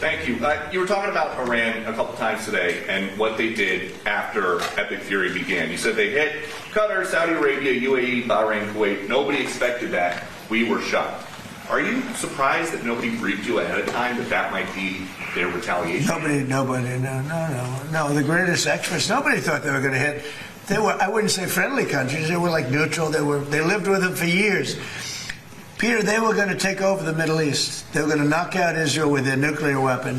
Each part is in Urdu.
Thank you. You were talking about Iran a couple times today and what they did after Epic Fury began. You said they hit Qatar, Saudi Arabia, UAE, Bahrain, Kuwait. Nobody expected that. We were shocked. Are you surprised that nobody briefed you ahead of time that might be their retaliation? Nobody, no. The greatest experts, nobody thought they were going to hit. They were, I wouldn't say friendly countries. They were like neutral. They lived with them for years. Peter, they were going to take over the Middle East. They were going to knock out Israel with their nuclear weapon.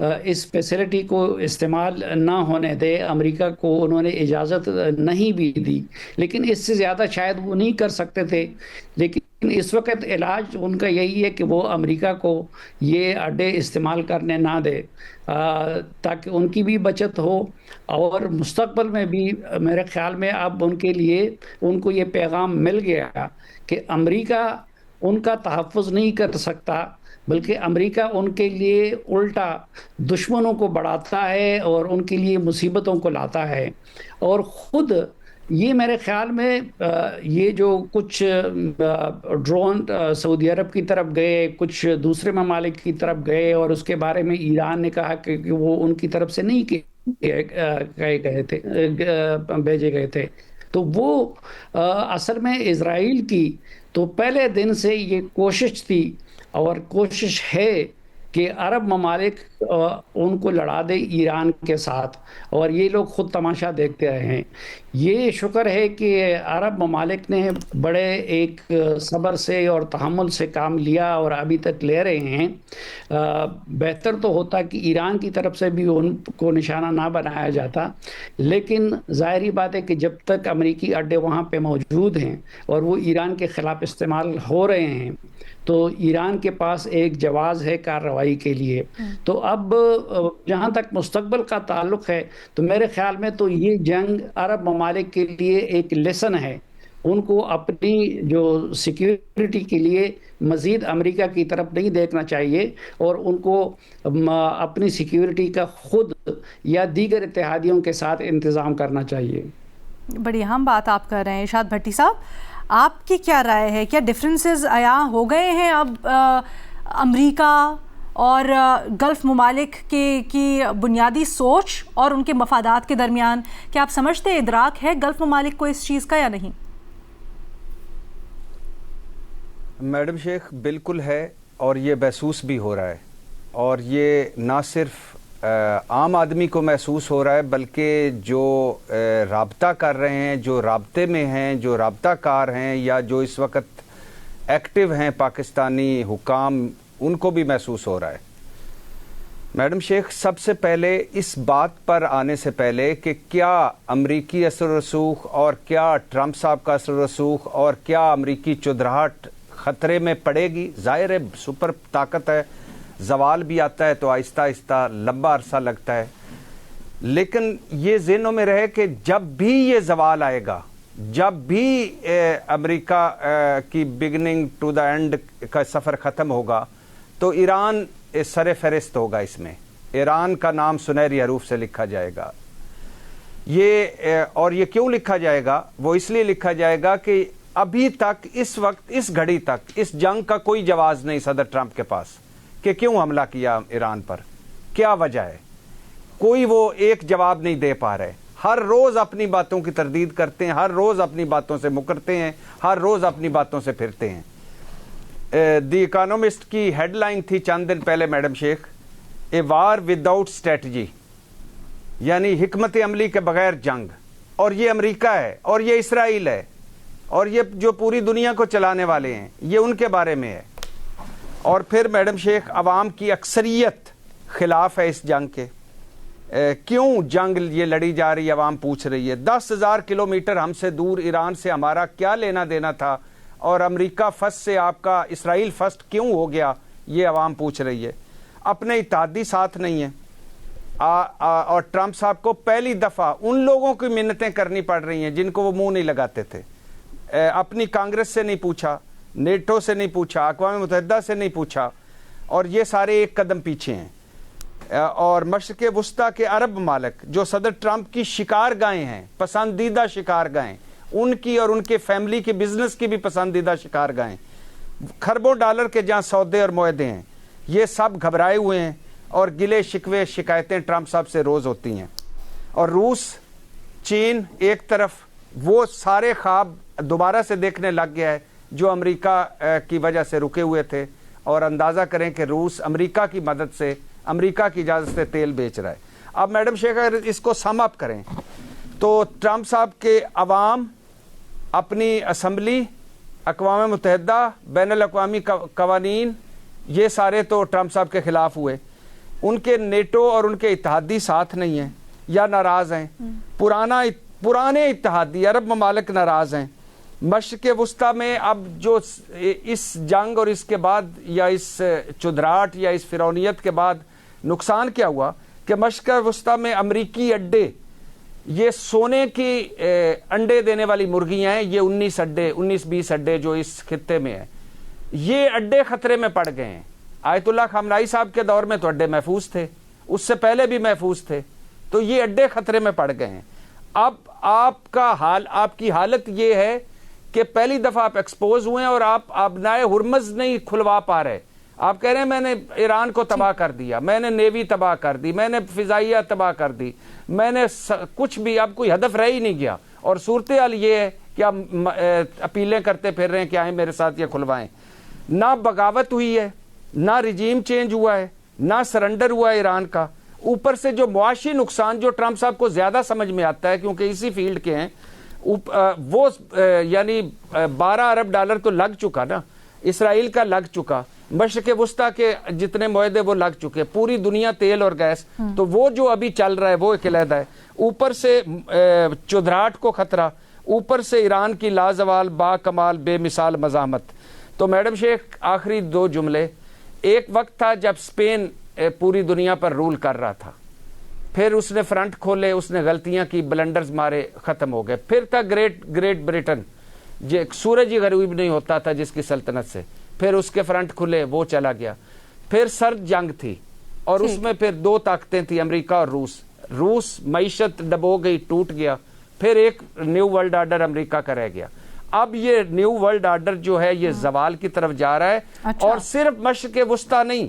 اس فیسلٹی کو استعمال نہ ہونے دے. امریکہ کو انہوں نے اجازت نہیں بھی دی, لیکن اس سے زیادہ شاید وہ نہیں کر سکتے تھے. لیکن اس وقت علاج ان کا یہی ہے کہ وہ امریکہ کو یہ اڈے استعمال کرنے نہ دے, تاکہ ان کی بھی بچت ہو, اور مستقبل میں بھی میرے خیال میں اب ان کے لیے ان کو یہ پیغام مل گیا کہ امریکہ ان کا تحفظ نہیں کر سکتا, بلکہ امریکہ ان کے لیے الٹا دشمنوں کو بڑھاتا ہے اور ان کے لیے مصیبتوں کو لاتا ہے. اور خود یہ میرے خیال میں یہ جو کچھ ڈرون سعودی عرب کی طرف گئے, کچھ دوسرے ممالک کی طرف گئے, اور اس کے بارے میں ایران نے کہا کہ وہ ان کی طرف سے نہیں بھیجے گئے تھے, تو وہ اصل میں اسرائیل کی تو پہلے دن سے یہ کوشش تھی اور کوشش ہے کہ عرب ممالک ان کو لڑا دے ایران کے ساتھ, اور یہ لوگ خود تماشا دیکھتے رہے ہیں. یہ شکر ہے کہ عرب ممالک نے بڑے ایک صبر سے اور تحمل سے کام لیا اور ابھی تک لے رہے ہیں. بہتر تو ہوتا کہ ایران کی طرف سے بھی ان کو نشانہ نہ بنایا جاتا, لیکن ظاہری بات ہے کہ جب تک امریکی اڈے وہاں پہ موجود ہیں اور وہ ایران کے خلاف استعمال ہو رہے ہیں, تو ایران کے پاس ایک جواز ہے کارروائی کے لیے. تو اب جہاں تک مستقبل کا تعلق ہے, تو میرے خیال میں تو یہ جنگ عرب ممالک کے لیے ایک لیسن ہے. ان کو اپنی جو سیکیورٹی کے لیے مزید امریکہ کی طرف نہیں دیکھنا چاہیے, اور ان کو اپنی سیکیورٹی کا خود یا دیگر اتحادیوں کے ساتھ انتظام کرنا چاہیے. بڑی اہم بات آپ کر رہے ہیں ارشاد بھٹی صاحب, آپ کی کیا رائے ہے؟ کیا ڈفرینسز عیاں ہو گئے ہیں اب امریکہ اور گلف ممالک کی بنیادی سوچ اور ان کے مفادات کے درمیان؟ کیا آپ سمجھتے ہیں ادراک ہے گلف ممالک کو اس چیز کا یا نہیں؟ میڈم شیخ بالکل ہے, اور یہ محسوس بھی ہو رہا ہے, اور یہ نہ صرف عام آدمی کو محسوس ہو رہا ہے, بلکہ جو رابطہ کر رہے ہیں, جو رابطے میں ہیں, جو رابطہ کار ہیں, یا جو اس وقت ایکٹیو ہیں پاکستانی حکام, ان کو بھی محسوس ہو رہا ہے. میڈم شیخ, سب سے پہلے اس بات پر آنے سے پہلے کہ کیا امریکی اثر و رسوخ اور کیا ٹرمپ صاحب کا اثر و رسوخ اور کیا امریکی چودراہٹ خطرے میں پڑے گی, ظاہر ہے سپر طاقت ہے, زوال بھی آتا ہے تو آہستہ آہستہ لمبا عرصہ لگتا ہے, لیکن یہ ذہنوں میں رہے کہ جب بھی یہ زوال آئے گا, جب بھی امریکہ کی بگننگ ٹو دا اینڈ کا سفر ختم ہوگا, تو ایران سر فہرست ہوگا. اس میں ایران کا نام سنہری حروف سے لکھا جائے گا. اور یہ کیوں لکھا جائے گا؟ وہ اس لیے لکھا جائے گا کہ ابھی تک اس وقت اس گھڑی تک اس جنگ کا کوئی جواز نہیں صدر ٹرمپ کے پاس کہ کیوں حملہ کیا ایران پر, کیا وجہ ہے, کوئی وہ ایک جواب نہیں دے پا رہے. ہر روز اپنی باتوں کی تردید کرتے ہیں, ہر روز اپنی باتوں سے مکرتے ہیں, ہر روز اپنی باتوں سے پھرتے ہیں. دی اکانومسٹ کی ہیڈ لائن تھی چند دن پہلے میڈم شیخ, اے وار وداؤٹ اسٹریٹجی, یعنی حکمت عملی کے بغیر جنگ. اور یہ امریکہ ہے, اور یہ اسرائیل ہے, اور یہ جو پوری دنیا کو چلانے والے ہیں, یہ ان کے بارے میں ہے. اور پھر میڈم شیخ عوام کی اکثریت خلاف ہے اس جنگ کے. کیوں جنگ یہ لڑی جا رہی, عوام پوچھ رہی ہے. 10,000 کلومیٹر ہم سے دور ایران سے ہمارا کیا لینا دینا تھا, اور امریکہ فرسٹ سے آپ کا اسرائیل فرسٹ کیوں ہو گیا, یہ عوام پوچھ رہی ہے. اپنے اتحادی ساتھ نہیں ہیں, اور ٹرمپ صاحب کو پہلی دفعہ ان لوگوں کی منتیں کرنی پڑ رہی ہیں جن کو وہ منہ نہیں لگاتے تھے. اپنی کانگریس سے نہیں پوچھا, نیٹو سے نہیں پوچھا, اقوام متحدہ سے نہیں پوچھا, اور یہ سارے ایک قدم پیچھے ہیں. اور مشرق وسطیٰ کے عرب ممالک جو صدر ٹرمپ کی شکار گاہیں ہیں, پسندیدہ شکار گاہیں, ان کی اور ان کے فیملی کے بزنس کی بھی پسندیدہ شکار گاہیں, کھربوں ڈالر کے جہاں سودے اور معاہدے ہیں, یہ سب گھبرائے ہوئے ہیں, اور گلے شکوے شکایتیں ٹرمپ صاحب سے روز ہوتی ہیں. اور روس, چین ایک طرف, وہ سارے خواب دوبارہ سے دیکھنے لگ گیا ہے جو امریکہ کی وجہ سے رکے ہوئے تھے. اور اندازہ کریں کہ روس امریکہ کی مدد سے, امریکہ کی اجازت سے تیل بیچ رہا ہے. اب میڈم شیخ اگر اس کو سم اپ کریں تو ٹرمپ صاحب کے عوام, اپنی اسمبلی, اقوام متحدہ, بین الاقوامی قوانین, یہ سارے تو ٹرمپ صاحب کے خلاف ہوئے. ان کے نیٹو اور ان کے اتحادی ساتھ نہیں ہیں یا ناراض ہیں. پرانے اتحادی عرب ممالک ناراض ہیں. مشرق وسطیٰ میں اب جو اس جنگ اور اس کے بعد یا اس چدراہٹ یا اس فرعونیت کے بعد نقصان کیا ہوا کہ مشرق وسطیٰ میں امریکی اڈے, یہ سونے کی انڈے دینے والی مرغیاں ہیں, یہ 19-20 اڈے جو اس خطے میں ہیں, یہ اڈے خطرے میں پڑ گئے ہیں. آیت اللہ خامنائی صاحب کے دور میں تو اڈے محفوظ تھے, اس سے پہلے بھی محفوظ تھے, تو یہ اڈے خطرے میں پڑ گئے ہیں. اب آپ کی حالت یہ ہے کہ پہلی دفعہ آپ ایکسپوز ہوئے ہیں اور آپ ابنائے ہرمز نہیں کھلوا پا رہے. آپ کہہ رہے ہیں میں نے ایران کو تباہ کر دیا, میں نے نیوی تباہ کر دی, میں نے فضائیہ تباہ کر دی, میں نے کچھ بھی, اب کوئی ہدف رہ ہی نہیں گیا. اور صورتحال یہ ہے کہ آپ اپیلیں کرتے پھر رہے ہیں کہ آئیں میرے ساتھ یہ کھلوائیں. نہ بغاوت ہوئی ہے, نہ رجیم چینج ہوا ہے, نہ سرنڈر ہوا ہے ایران کا. اوپر سے جو معاشی نقصان جو ٹرمپ صاحب کو زیادہ سمجھ میں آتا ہے کیونکہ اسی فیلڈ کے ہیں, وہ یعنی $12 ارب تو لگ چکا نا, اسرائیل کا لگ چکا, مشرق وسطیٰ کے جتنے معاہدے وہ لگ چکے, پوری دنیا تیل اور گیس, تو وہ جو ابھی چل رہا ہے وہ ایک علیحدہ ہے. اوپر سے چدراہٹ کو خطرہ, اوپر سے ایران کی لازوال با کمال بے مثال مزاحمت. تو میڈم شیخ آخری 2 جملے. ایک وقت تھا جب اسپین پوری دنیا پر رول کر رہا تھا, پھر اس نے فرنٹ کھولے, اس نے غلطیاں کی, بلنڈرز مارے, ختم ہو گئے. پھر تھا گریٹ بریٹن, سورج ہی غروب نہیں ہوتا تھا جس کی سلطنت سے, پھر اس کے فرنٹ کھلے, وہ چلا گیا. پھر سرد جنگ تھی اور اس میں پھر 2 طاقتیں تھیں, امریکہ اور روس معیشت ڈبو گئی, ٹوٹ گیا. پھر ایک نیو ورلڈ آرڈر امریکہ کا رہ گیا. اب یہ نیو ورلڈ آرڈر جو ہے یہ زوال کی طرف جا رہا ہے. اور صرف مشرق وسطیٰ نہیں,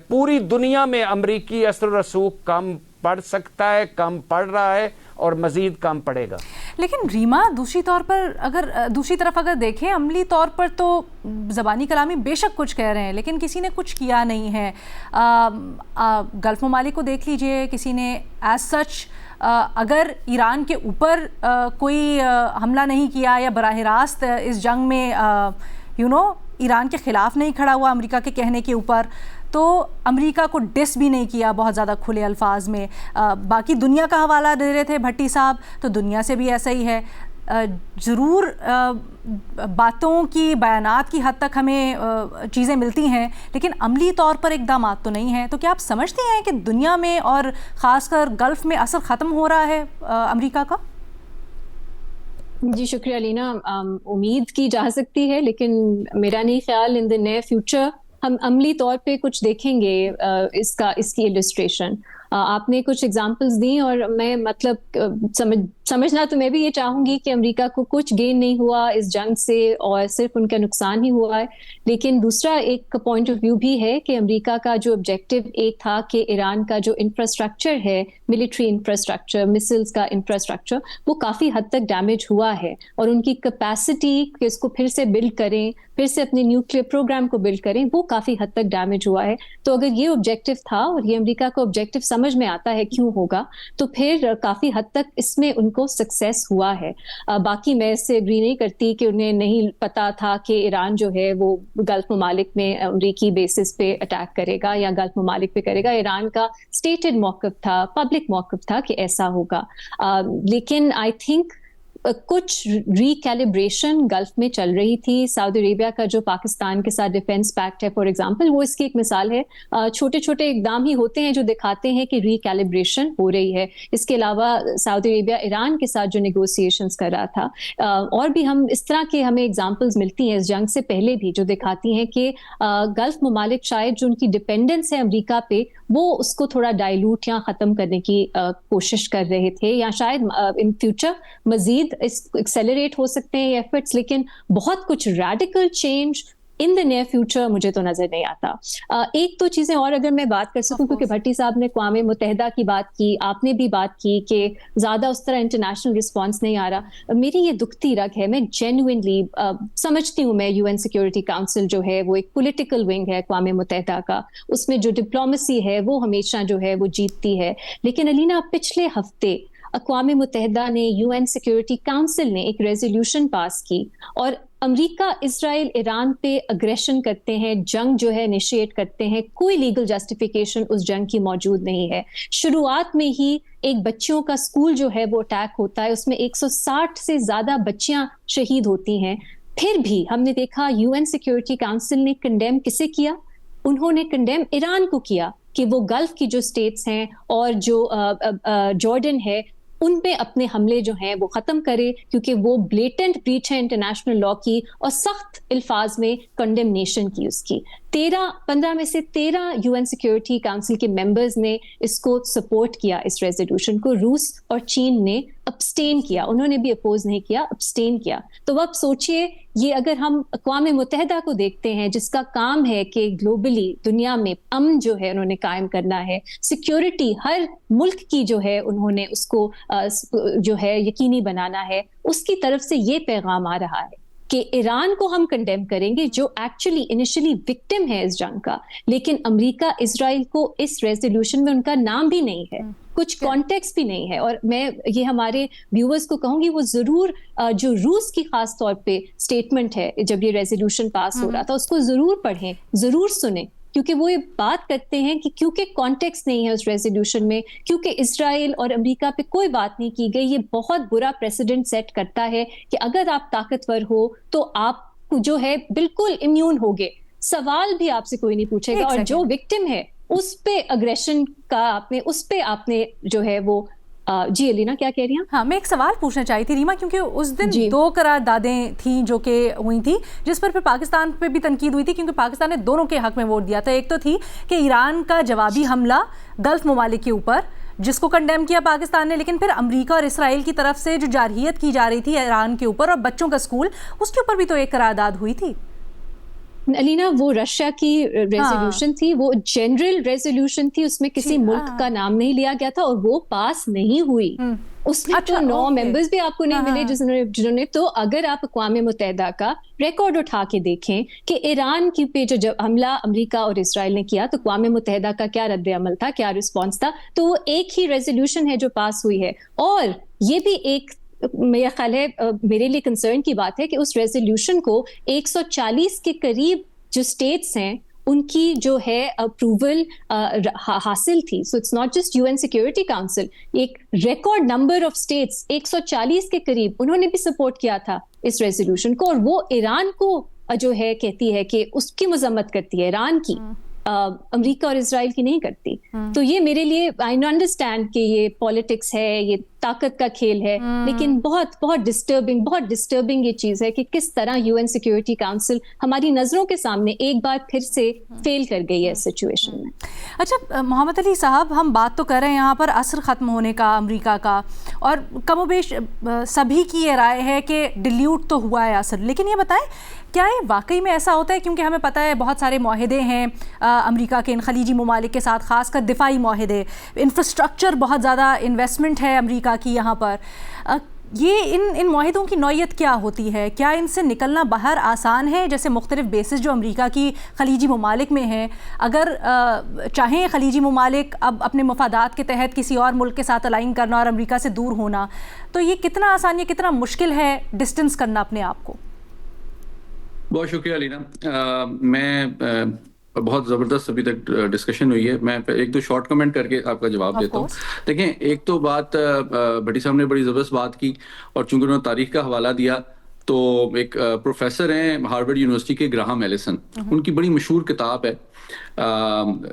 پوری دنیا میں امریکی اثر و رسوخ کم پڑ سکتا ہے, کم پڑ رہا ہے اور مزید کم پڑے گا. لیکن ریما دوسری طرف اگر دیکھیں, عملی طور پر تو زبانی کلامی بے شک کچھ کہہ رہے ہیں لیکن کسی نے کچھ کیا نہیں ہے. گلف ممالک کو دیکھ لیجئے, کسی نے ایز سچ اگر ایران کے اوپر کوئی حملہ نہیں کیا یا براہ راست اس جنگ میں ایران کے خلاف نہیں کھڑا ہوا امریکہ کے کہنے کے اوپر, تو امریکہ کو ڈس بھی نہیں کیا بہت زیادہ کھلے الفاظ میں. باقی دنیا کا حوالہ دے رہے تھے بھٹی صاحب, تو دنیا سے بھی ایسا ہی ہے. ضرور باتوں کی, بیانات کی حد تک ہمیں چیزیں ملتی ہیں لیکن عملی طور پر اقدامات تو نہیں ہیں. تو کیا آپ سمجھتے ہیں کہ دنیا میں اور خاص کر گلف میں اثر ختم ہو رہا ہے امریکہ کا؟ جی شکریہ لینا. امید کی جا سکتی ہے لیکن میرا نہیں خیال ان دی نیئر فیوچر ہم عملی طور پہ کچھ دیکھیں گے اس کی السٹریشن. آپ نے کچھ ایگزامپلز دیں اور میں مطلب سمجھنا تو میں بھی یہ چاہوں گی کہ امریکہ کو کچھ گین نہیں ہوا اس جنگ سے اور صرف ان کا نقصان ہی ہوا ہے. لیکن دوسرا ایک پوائنٹ آف ویو بھی ہے کہ امریکہ کا جو آبجیکٹو ایک تھا کہ ایران کا جو انفراسٹرکچر ہے, ملٹری انفراسٹرکچر, مسلز کا انفراسٹرکچر, وہ کافی حد تک ڈیمیج ہوا ہے اور ان کی کیپیسٹی کہ اس کو پھر سے بلڈ کریں, پھر سے اپنے نیوکلیئر پروگرام کو بلڈ کریں, وہ کافی حد تک ڈیمیج ہوا ہے. تو اگر یہ آبجیکٹو تھا اور یہ امریکہ کو آبجیکٹو سمجھ میں آتا ہے کیوں ہوگا, تو پھر کافی حد تک اس میں ان کو سکسیس ہوا ہے. باقی میں اس سے اگری نہیں کرتی کہ انہیں نہیں پتا تھا کہ ایران جو ہے وہ گلف ممالک میں امریکی بیسس پہ اٹیک کرے گا یا گلف ممالک پہ کرے گا. ایران کا اسٹیٹڈ موقف تھا, پبلک موقف تھا کہ ایسا ہوگا. لیکن آئی تھنک کچھ ریکیلیبریشن گلف میں چل رہی تھی. سعودی عربیہ کا جو پاکستان کے ساتھ ڈیفینس پیکٹ ہے فار ایگزامپل, وہ اس کی ایک مثال ہے. چھوٹے چھوٹے اقدام ہی ہوتے ہیں جو دکھاتے ہیں کہ ریکیلیبریشن ہو رہی ہے. اس کے علاوہ سعودی عربیہ ایران کے ساتھ جو نیگوسیشنز کر رہا تھا, اور بھی ہم اس طرح کے ہمیں ایگزامپلز ملتی ہیں اس جنگ سے پہلے بھی جو دکھاتی ہیں کہ گلف ممالک شاید جو ان کی ڈپینڈنس ہے امریکہ پہ, وہ اس کو تھوڑا ڈائلوٹ یا ختم کرنے کی کوشش کر رہے تھے, یا شاید ان فیوچر مزید ایکسیلریٹ ہو سکتے ہیں یہ ایفرٹس. لیکن بہت کچھ radical change in the near future مجھے تو نظر نہیں آتا. ایک تو چیزیں اور اگر میں بات کر سکوں, کیونکہ بھٹی صاحب نے اقوام متحدہ کی بات کی, آپ نے بھی بات کی کہ زیادہ اس طرح انٹرنیشنل رسپانس نہیں آ رہا. میری یہ دکھتی رگ ہے, میں جینوئنلی سمجھتی ہوں میں یو این سیکورٹی کاؤنسل جو ہے وہ ایک پولیٹیکل ونگ ہے اقوام متحدہ کا, اس میں جو ڈپلومیسی ہے وہ ہمیشہ جو ہے وہ جیتتی ہے. لیکن علینا پچھلے ہفتے اقوام متحدہ نے, یو این سیکورٹی کاؤنسل نے ایک ریزولوشن پاس کی اور امریکہ اسرائیل ایران پہ اگریشن کرتے ہیں, جنگ جو ہے انیشیٹ کرتے ہیں, کوئی لیگل جسٹیفیکیشن اس جنگ کی موجود نہیں ہے. شروعات میں ہی ایک بچیوں کا اسکول جو ہے وہ اٹیک ہوتا ہے, اس میں 160 سے زیادہ بچیاں شہید ہوتی ہیں. پھر بھی ہم نے دیکھا UN سیکیورٹی کاؤنسل نے کنڈیم کسے کیا؟ انہوں نے کنڈیم ایران کو کیا کہ وہ گلف کی جو اسٹیٹس ہیں اور جو جارڈن ہے ان پہ اپنے حملے جو ہیں وہ ختم کرے, کیونکہ وہ بلیٹنٹ بریچ ہے انٹرنیشنل لا کی, اور سخت الفاظ میں کنڈیمنیشن کی اس کی. 15 میں سے 13 UN سیکیورٹی کاؤنسل کے ممبرز نے اس کو سپورٹ کیا, اس ریزولوشن کو. روس اور چین نے ابسٹین کیا, انہوں نے بھی اپوز نہیں کیا, ابسٹین کیا. تو اب سوچئے یہ اگر ہم اقوام متحدہ کو دیکھتے ہیں جس کا کام ہے کہ گلوبلی دنیا میں امن جو ہے انہوں نے قائم کرنا ہے, سیکیورٹی ہر ملک کی جو ہے انہوں نے اس کو جو ہے یقینی بنانا ہے, اس کی طرف سے یہ پیغام آ رہا ہے کہ ایران کو ہم کنڈیم کریں گے جو ایکچولی انیشلی وکٹم ہے اس جنگ کا, لیکن امریکہ اسرائیل کو اس ریزولوشن میں ان کا نام بھی نہیں ہے, کچھ کانٹیکسٹ بھی نہیں ہے. اور میں یہ ہمارے ویورز کو کہوں گی وہ ضرور جو روس کی خاص طور پہ اسٹیٹمنٹ ہے جب یہ ریزولوشن پاس ہو رہا تھا اس کو ضرور پڑھیں, ضرور سنیں, کیونکہ وہ یہ بات کرتے ہیں کہ کیونکہ کانٹیکسٹ نہیں ہے اس ریزولوشن میں, کیونکہ اسرائیل اور امریکہ پہ کوئی بات نہیں کی گئی, یہ بہت برا پریسیڈنٹ سیٹ کرتا ہے کہ اگر آپ طاقتور ہو تو آپ جو ہے بالکل امیون ہوگے, سوال بھی آپ سے کوئی نہیں پوچھے گا, اور جو وکٹم ہے اس پہ اگریشن کا آپ نے جو ہے وہ جی علینا کیا کہہ رہی ہیں؟ ہاں میں ایک سوال پوچھنا چاہی تھی ریما, کیونکہ اس دن 2 قراردادیں تھیں جو کہ ہوئی تھیں جس پر پھر پاکستان پہ بھی تنقید ہوئی تھی, کیونکہ پاکستان نے دونوں کے حق میں ووٹ دیا تھا. ایک تو تھی کہ ایران کا جوابی حملہ گلف ممالک کے اوپر جس کو کنڈیم کیا پاکستان نے, لیکن پھر امریکہ اور اسرائیل کی طرف سے جو جارحیت کی جا رہی تھی ایران کے اوپر اور بچوں کا اسکول, اس کے اوپر بھی تو ایک قرارداد ہوئی تھی. علینا وہ رشیا کی ریزولوشن تھی, وہ جنرل ریزولوشن تھی, اس میں کسی ملک کا نام نہیں لیا گیا تھا اور وہ پاس نہیں ہوئی. اس میں تو 9 ممبرز بھی آپ کو نہیں ملے جنہوں نے. تو اگر آپ اقوام متحدہ کا ریکارڈ اٹھا کے دیکھیں کہ ایران کی پہ جو حملہ امریکہ اور اسرائیل نے کیا تو اقوام متحدہ کا کیا رد عمل تھا, کیا رسپانس تھا, تو وہ ایک ہی ریزولوشن ہے جو پاس ہوئی ہے. اور یہ بھی ایک میرا خیال ہے میرے لیے کنسرن کی بات ہے کہ اس ریزولوشن کو 140 کے قریب جو اسٹیٹس ہیں ان کی جو ہے اپروول حاصل تھی. So it's not just UN security council, ایک ریکارڈ نمبر آف اسٹیٹس 140 کے قریب انہوں نے بھی سپورٹ کیا تھا اس ریزولوشن کو, اور وہ ایران کو جو ہے کہتی ہے کہ اس کی مذمت کرتی ہے, ایران کی, امریکہ اور اسرائیل کی نہیں کرتی. تو یہ میرے لیے آئی انڈرسٹینڈ کہ یہ پالیٹکس ہے, یہ طاقت کا کھیل ہے, لیکن بہت بہت ڈسٹربنگ یہ چیز ہے کہ کس طرح UN سیکیورٹی کاؤنسل ہماری نظروں کے سامنے ایک بار پھر سے فیل کر گئی ہے اس سچویشن میں. اچھا محمد علی صاحب, ہم بات تو کر رہے ہیں یہاں پر عصر ختم ہونے کا امریکہ کا, اور کم و بیش سبھی کی یہ رائے ہے کہ ڈیلیوٹ تو ہوا ہے عصر, لیکن یہ بتائیں کیا یہ واقعی میں ایسا ہوتا ہے؟ کیونکہ ہمیں پتہ ہے بہت سارے معاہدے ہیں امریکہ کے ان خلیجی ممالک کے ساتھ, خاص کر دفاعی معاہدے, انفراسٹرکچر بہت زیادہ انویسٹمنٹ ہے امریکہ کی یہاں پر. یہ ان معاہدوں کی نوعیت کیا ہوتی ہے؟ کیا ان سے نکلنا باہر آسان ہے؟ جیسے مختلف بیسز جو امریکہ کی خلیجی ممالک میں ہیں, اگر چاہیں خلیجی ممالک اب اپنے مفادات کے تحت کسی اور ملک کے ساتھ الائن کرنا اور امریکہ سے دور ہونا, تو یہ کتنا آسان یا کتنا مشکل ہے ڈسٹنس کرنا اپنے آپ کو؟ بہت شکریہ علینا. میں بہت زبردست ابھی تک ڈسکشن ہوئی ہے, میں ایک دو شارٹ کمنٹ کر کے آپ کا جواب دیتا ہوں. دیکھیں, ایک تو بات بھٹی صاحب نے بڑی زبردست بات کی, اور چونکہ انہوں نے تاریخ کا حوالہ دیا, تو ایک پروفیسر ہیں ہارورڈ یونیورسٹی کے گراہم ایلیسن, ان کی بڑی مشہور کتاب ہے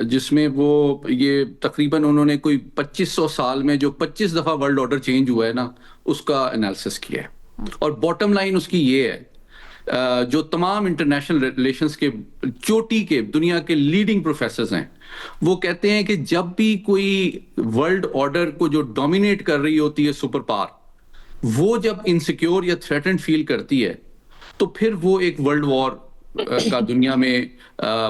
جس میں وہ یہ تقریباً انہوں نے کوئی 2500 سال میں جو 25 دفعہ ورلڈ آرڈر چینج ہوا ہے نا, اس کا انالیسس کیا ہے. اور باٹم لائن اس کی یہ ہے, جو تمام انٹرنیشنل ریلیشنز کے چوٹی کے دنیا کے لیڈنگ پروفیسرز ہیں, وہ کہتے ہیں کہ جب بھی کوئی ورلڈ آرڈر کو جو ڈومینیٹ کر رہی ہوتی ہے سپر پاور, وہ جب انسیکیور یا تھریٹنڈ فیل کرتی ہے تو پھر وہ ایک ورلڈ وار کا دنیا میں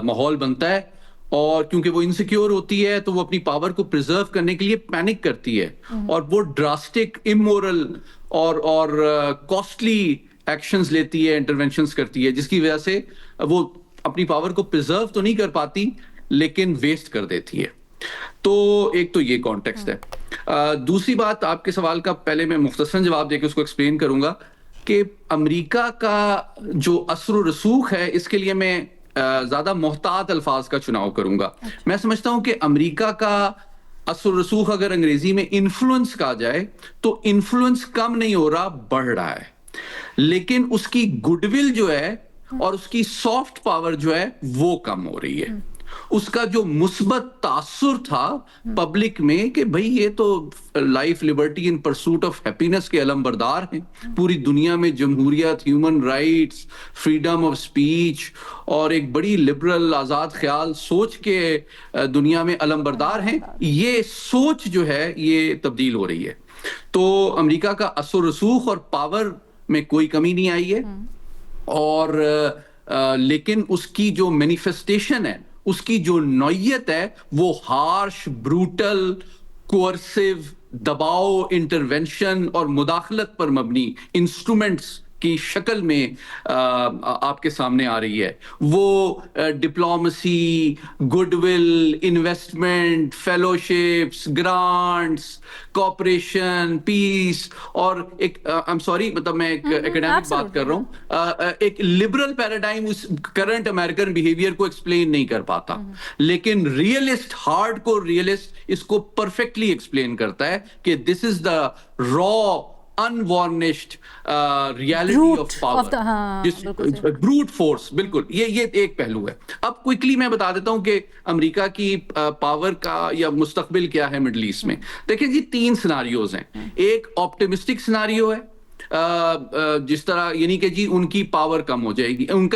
ماحول بنتا ہے. اور کیونکہ وہ انسیکیور ہوتی ہے تو وہ اپنی پاور کو پریزرو کرنے کے لیے پینک کرتی ہے, اور وہ ڈراسٹک, امورل اور کاسٹلی ایکشنز لیتی ہے, انٹرونشنز کرتی ہے, جس کی وجہ سے وہ اپنی پاور کو پریزرو تو نہیں کر پاتی لیکن ویسٹ کر دیتی ہے. تو ایک تو یہ کانٹیکسٹ ہے. دوسری بات, آپ کے سوال کا پہلے میں مختصراً جواب دے کے اس کو ایکسپلین کروں گا. کہ امریکہ کا جو اثر و رسوخ ہے اس کے لیے میں زیادہ محتاط الفاظ کا چناؤ کروں گا. میں سمجھتا ہوں کہ امریکہ کا اثر و رسوخ اگر انگریزی میں انفلوئنس کہا جائے تو انفلوئنس کم نہیں ہو رہا، بڑھ رہا ہے، لیکن اس کی گڈ ول جو ہے اور اس کی سافٹ پاور جو ہے وہ کم ہو رہی ہے. اس کا جو مثبت تاثر تھا پبلک میں کہ بھئی یہ تو life, Liberty in pursuit of happiness کے علم بردار ہیں، پوری دنیا میں جمہوریت، human rights, freedom of speech اور ایک بڑی لبرل آزاد خیال سوچ کے دنیا میں علم بردار ہیں، یہ سوچ جو ہے یہ تبدیل ہو رہی ہے. تو امریکہ کا اثر و رسوخ اور پاور میں کوئی کمی نہیں آئی ہے، اور لیکن اس کی جو مینیفیسٹیشن ہے، اس کی جو نوعیت ہے وہ ہارش، بروٹل، کوئرسیو، دباؤ، انٹرونشن اور مداخلت پر مبنی انسٹرومنٹس کی شکل میں آپ کے سامنے آ رہی ہے. وہ diplomacy, good will, investment, fellowships, grants, cooperation, peace, اور ایک I'm sorry مطلب میں ایک اکیڈمک بات کر رہا ہوں، ایک لبرل پیراڈائم اس کرنٹ امریکن بیہیویئر کو ایکسپلین نہیں کر پاتا، لیکن ریئلسٹ، ہارڈ کور ریئلسٹ اس کو پرفیکٹلی ایکسپلین کرتا ہے کہ دس از دا را unvarnished reality of power, brute force. بالکل یہ ایک پہلو ہے. اب کوئکلی میں بتا دیتا ہوں کہ امریکہ کی پاور کا یا مستقبل کیا ہے مڈل ایسٹ میں. دیکھیں جی 3 سیناریوز ہیں. ایک آپٹیمسٹک سیناریو ہے جس طرح یعنی کہ جی ان کی پاور کم ہو جائے گی، ان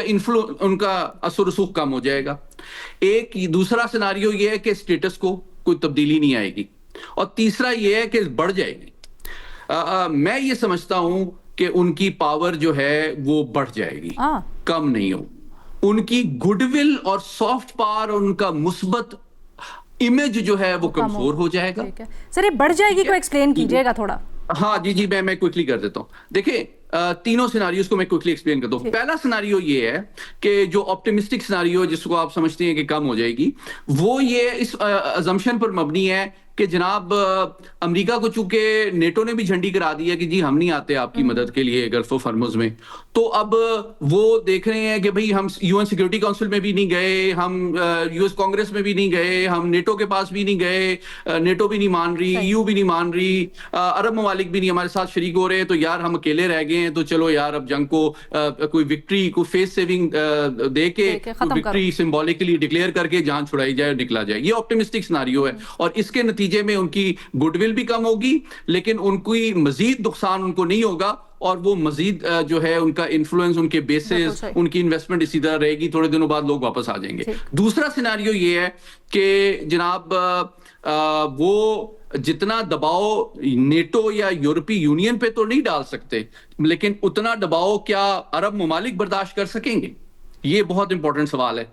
کا اثر و رسوخ کم ہو جائے گا. ایک دوسرا سیناریو یہ ہے کہ اسٹیٹس کو کوئی تبدیلی نہیں آئے گی، اور تیسرا یہ ہے کہ بڑھ جائے گی. میں یہ سمجھتا ہوں کہ ان کی پاور جو ہے وہ بڑھ جائے گی، کم نہیں ہو. ان کی گڈ ول اور سافٹ پاور، ان کا مثبت امیج جو ہے وہ کمزور ہو جائے گا. سر یہ بڑھ جائے گی کو ایکسپلین کیجئے گا تھوڑا. ہاں جی میں کوئکلی کر دیتا ہوں. دیکھیں تینوں سیناریوز کو میں کوئکلی ایکسپلین کرتا ہوں. پہلا سیناریو یہ ہے کہ جو آپٹیمسٹک سیناریو جس کو آپ سمجھتے ہیں کہ کم ہو جائے گی، وہ یہ اس ازمپشن پر مبنی ہے کہ جناب امریکہ کو چونکہ نیٹو نے بھی جھنڈی کرا دی ہے کہ جی ہم نہیں آتے آپ کی مدد کے لیے گلف آف ہرمز میں، تو اب وہ دیکھ رہے ہیں کہ بھئی ہم یو این سیکورٹی کونسل میں بھی نہیں گئے، ہم یو ایس کانگریس میں بھی نہیں گئے، ہم نیٹو کے پاس بھی نہیں گئے، نیٹو بھی نہیں مان رہی، EU بھی نہیں مان رہی، عرب ممالک بھی نہیں ہمارے ساتھ شریک ہو رہے، تو یار ہم اکیلے رہ گئے ہیں، تو چلو یار اب جنگ کو کوئی وکٹری، کوئی فیس سیونگ دے کے وکٹری سمبولکلی ڈکلیئر کر کے جان چھڑائی جائے اور نکلا جائے. یہ آپٹیمسٹک سیناریو ہے، اور اس کے نتیجے میں ان کی گڈ ول بھی کم ہوگی، لیکن ان کی مزید نقصان ان کو نہیں ہوگا، اور وہ مزید جو ہے ان کا انفلوئنس، ان کے بیسز، ان کی انویسٹمنٹ اسی طرح رہے گی. تھوڑے دنوں بعد لوگ واپس آ جائیں گے. دوسرا سیناریو یہ ہے کہ جناب وہ جتنا دباؤ نیٹو یا یورپی یونین پہ تو نہیں ڈال سکتے، لیکن اتنا دباؤ کیا عرب ممالک برداشت کر سکیں گے؟ یہ بہت امپورٹنٹ سوال ہے.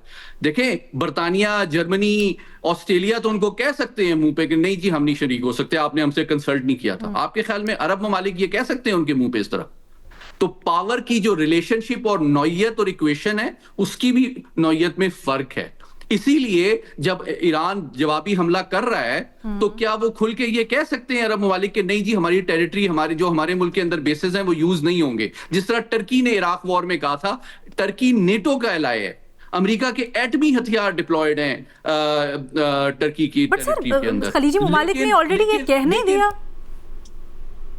دیکھیں برطانیہ، جرمنی، آسٹریلیا تو ان کو کہہ سکتے ہیں منہ پہ کہ نہیں جی ہم نہیں شریک ہو سکتے، آپ نے ہم سے کنسلٹ نہیں کیا تھا. آپ کے خیال میں عرب ممالک یہ کہہ سکتے ہیں ان کے منہ پہ اس طرح؟ تو پاور کی جو ریلیشن شپ اور نوعیت اور ایکویشن ہے اس کی بھی نوعیت میں فرق ہے. اسی لیے جب ایران جوابی حملہ کر رہا ہے تو کیا وہ کھل کے یہ کہہ سکتے ہیں عرب ممالک کہ نہیں جی ہماری ٹیریٹری، ہمارے ملک کے اندر بیسز ہیں وہ یوز نہیں ہوں گے؟ جس طرح ٹرکی نے عراق وار میں کہا تھا. ٹرکی نیٹو کا الائے ہے، امریکہ کے ایٹمی ہتھیار ڈپلوائڈ ہیں ٹرکی کی ٹیریٹری کے اندر. خلیجی ممالک نے آلریڈی یہ کہنے دیا.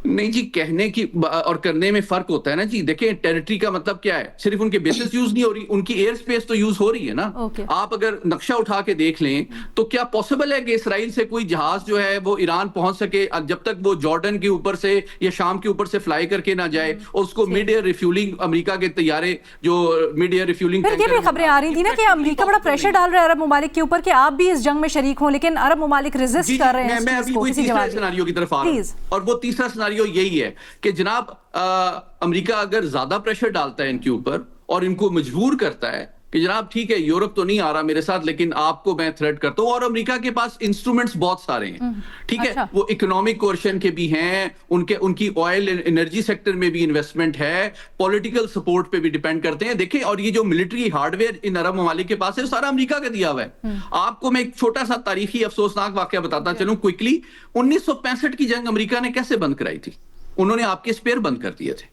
نہیں جی، کہنے کی اور کرنے میں فرق ہوتا ہے نا جی. دیکھیں ٹیریٹری کا مطلب کیا ہے؟ صرف ان کے بیسز یوز نہیں ہو رہی، ان کی ایئر سپیس تو یوز ہو رہی ہے نا. آپ اگر نقشہ اٹھا کے دیکھ لیں تو کیا پاسبل ہے کہ اسرائیل سے کوئی جہاز جو ہے وہ ایران پہنچ سکے جب تک وہ جارڈن کے اوپر سے یا شام کے اوپر سے فلائی کر کے نہ جائے، اور اس کو مڈ ایئر ریفیولنگ امریکہ کے طیارے جو مڈ ایئر ریفیولنگ. یہ بھی خبریں آ رہی تھی نا کہ امریکہ بڑا پریشر ڈال رہا ہے عرب ممالک کے اوپر کہ آپ بھی اس جنگ میں شریک ہوں، لیکن عرب ممالک ریزسٹ کر رہے ہیں. میں ابھی کوئی تیسرا سیناریو کی طرف آ رہا ہوں، اور وہ تیسرا سیناریو یہی ہے کہ جناب امریکہ اگر زیادہ پریشر ڈالتا ہے ان کے اوپر اور ان کو مجبور کرتا ہے کہ جناب ٹھیک ہے یورپ تو نہیں آ رہا میرے ساتھ، لیکن آپ کو میں تھریٹ کرتا ہوں، اور امریکہ کے پاس انسٹرومنٹس بہت سارے ہیں، ٹھیک ہے، وہ اکنامک کوئرشن کے بھی ہیں، ان کی آئل انرجی سیکٹر میں بھی انویسٹمنٹ ہے، پولیٹیکل سپورٹ پہ بھی ڈیپینڈ کرتے ہیں. دیکھیں اور یہ جو ملٹری ہارڈ ویئر ان عرب ممالک کے پاس ہے سارا امریکہ کا دیا ہوا ہے. آپ کو میں ایک چھوٹا سا تاریخی افسوسناک واقعہ بتاتا چلوں کوئکلی. 1965 کی جنگ امریکہ نے کیسے بند کرائی تھی؟ انہوں نے آپ کے اسپیئر بند کر دیے تھے.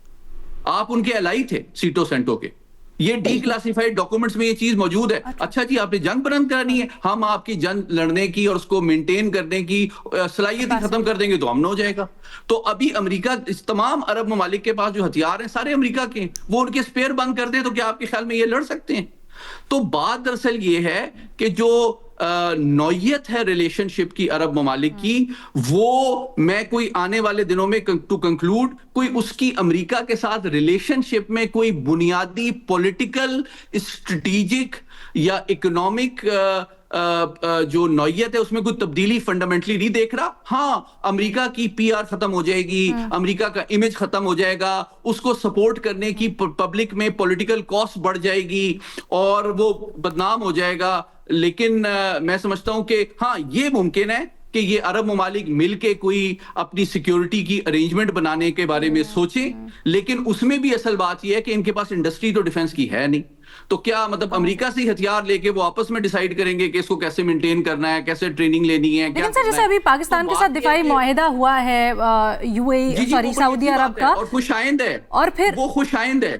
آپ ان کے الائی تھے سیٹو سینٹو کے. یہ ڈی کلاسیفائڈ ڈاکومنٹس میں یہ چیز موجود ہے. اچھا جی آپ نے جنگ بند کرانی ہے, ہم آپ کی جنگ لڑنے کی اور اس کو مینٹین کرنے کی صلاحیت ہی ختم کر دیں گے تو امن ہو جائے گا. تو ابھی امریکہ, اس تمام عرب ممالک کے پاس جو ہتھیار ہیں سارے امریکہ کے ہیں, وہ ان کے اسپیئر بند کر دیں تو کیا آپ کے خیال میں یہ لڑ سکتے ہیں؟ تو بات دراصل یہ ہے کہ جو نوعیت ہے ریلیشن شپ کی عرب ممالک کی, وہ میں کوئی آنے والے دنوں میں ٹو کنکلوڈ کوئی اس کی امریکہ کے ساتھ ریلیشن شپ میں کوئی بنیادی پولیٹیکل, اسٹریٹجک یا اکنامک جو نوعیت ہے اس میں کوئی تبدیلی فنڈامنٹلی نہیں دیکھ رہا. ہاں امریکہ کی پی آر ختم ہو جائے گی, امریکہ کا امیج ختم ہو جائے گا, اس کو سپورٹ کرنے کی پبلک میں پولیٹیکل کاسٹ بڑھ جائے گی اور وہ بدنام ہو جائے گا. لیکن میں سمجھتا ہوں کہ ہاں یہ ممکن ہے کہ یہ عرب ممالک مل کے کوئی اپنی سیکیورٹی کی ارینجمنٹ بنانے کے بارے میں سوچیں, لیکن اس میں بھی اصل بات یہ ہے کہ ان کے پاس انڈسٹری تو ڈیفنس کی ہے نہیں. تو کیا مطلب امریکہ سے ہتھیار لے کے وہ آپس میں ڈیسائیڈ کریں گے کہ اس کو کیسے مینٹین کرنا ہے, کیسے ٹریننگ لینی ہے؟ لیکن سر جیسے ابھی پاکستان کے ساتھ دفاعی معاہدہ ہوا ہے یو اے ای سوری سعودی عرب کا, اور خوش آئند ہے, اور پھر وہ خوش آئند ہے,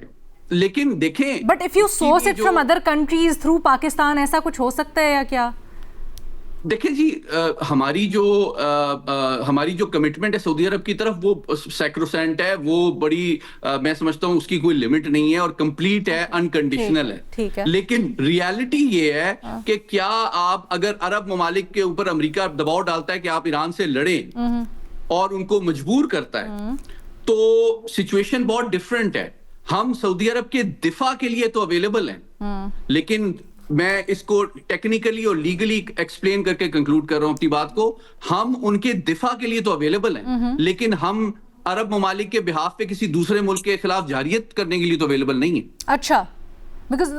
لیکن دیکھیں but if you source it from other countries through Pakistan, ایسا کچھ ہو سکتا ہے یا کیا؟ دیکھیں جی ہماری جو کمٹمنٹ ہے سعودی عرب کی طرف وہ سیکروسینٹ ہے, وہ بڑی میں سمجھتا ہوں اس کی کوئی لمٹ نہیں ہے اور کمپلیٹ ہے, انکنڈیشنل ہے. لیکن ریالٹی یہ ہے کہ کیا آپ اگر عرب ممالک کے اوپر امریکہ دباؤ ڈالتا ہے کہ آپ ایران سے لڑیں اور ان کو مجبور کرتا ہے تو سچویشن بہت ڈفرینٹ ہے. ہم سعودی عرب کے دفاع کے لیے تو اویلیبل ہیں, لیکن میں اس کو ٹیکنیکلی اور لیگلی ایکسپلین کر کے کنکلوڈ کر رہا ہوں اپنی بات کو. ہم ان کے دفاع کے لیے تو اویلیبل ہیں, لیکن ہم عرب ممالک کے بہاف پہ کسی دوسرے ملک کے خلاف جارحیت کرنے کے لیے تو اویلیبل نہیں ہیں. اچھا, بیکاز